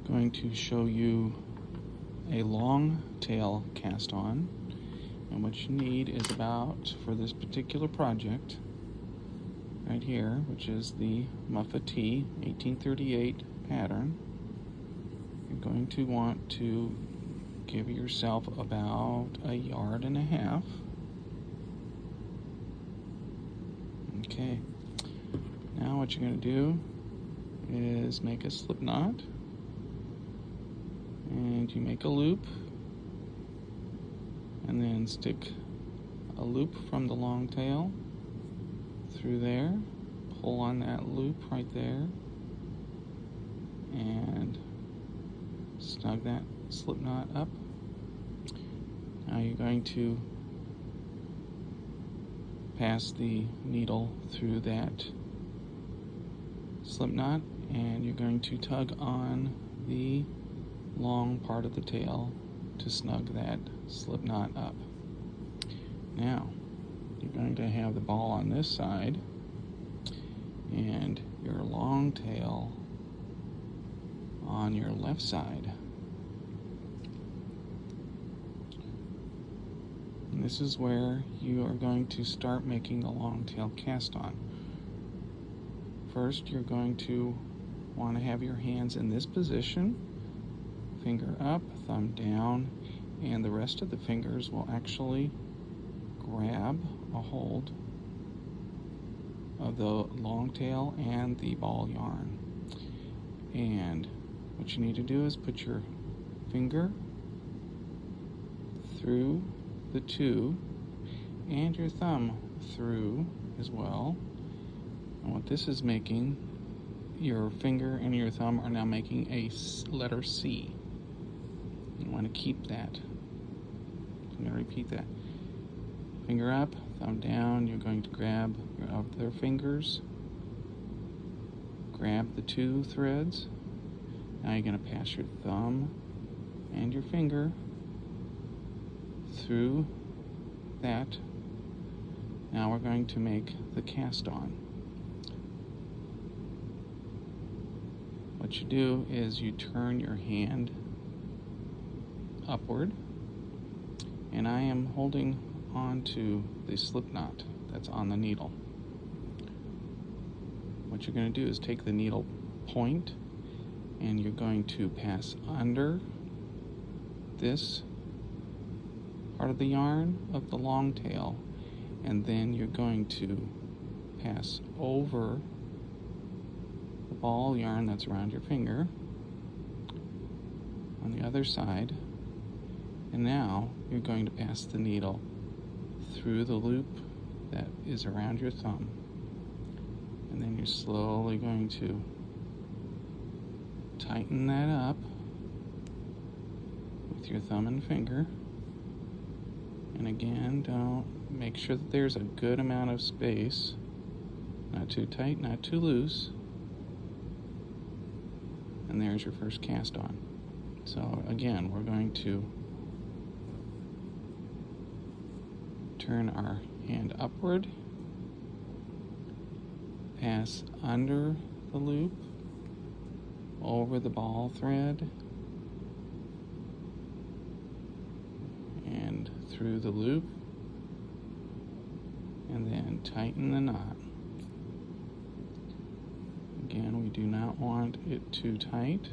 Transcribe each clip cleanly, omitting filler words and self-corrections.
going to show you a long tail cast on, and what you need is about, for this particular project right here, which is the Muffa T 1838 pattern, you're going to want to give yourself about 1.5 yards. Okay, now what you're going to do is make a slip knot, and you make a loop, and then stick a loop from the long tail through there, pull on that loop right there, and snug that slip knot up. Now you're going to pass the needle through that slip knot, and you're going to tug on the long part of the tail to snug that slip knot up. Now you're going to have the ball on this side and your long tail on your left side. And this is where you are going to start making the long tail cast on. First, you're going to want to have your hands in this position, finger up, thumb down, and the rest of the fingers will actually grab a hold of the long tail and the ball yarn. And what you need to do is put your finger through the two and your thumb through as well. And what this is making, your finger and your thumb are now making a letter C. You want to keep that. I'm going to repeat that. Finger up, thumb down. You're going to grab your other fingers, grab the two threads. Now you're going to pass your thumb and your finger through that. Now we're going to make the cast on. What you do is you turn your hand upward, and I am holding onto the slip knot that's on the needle. What you're going to do is take the needle point, and you're going to pass under this part of the yarn of the long tail, and then you're going to pass over the ball yarn that's around your finger on the other side, and now you're going to pass the needle through the loop that is around your thumb, and then you're slowly going to tighten that up with your thumb and finger. And again, make sure that there's a good amount of space, not too tight, not too loose. And there's your first cast on. So again, we're going to turn our hand upward, pass under the loop, over the ball thread, and through the loop, and then tighten the knot. Again, we do not want it too tight,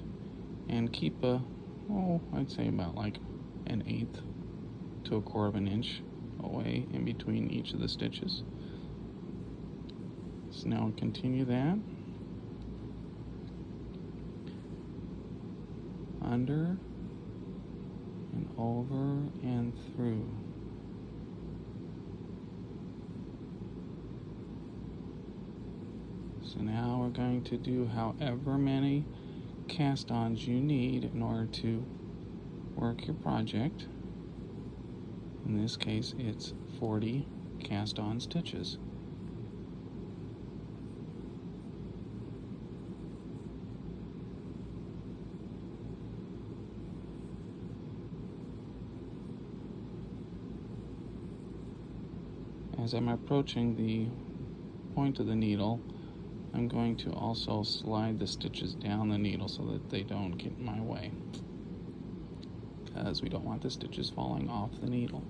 and keep I'd say about like 1/8 to 1/4 inch away in between each of the stitches. So now continue that. Under and over and through. So now we're going to do however many cast-ons you need in order to work your project. In this case, it's 40 cast-on stitches. As I'm approaching the point of the needle, I'm going to also slide the stitches down the needle so that they don't get in my way, because we don't want the stitches falling off the needle.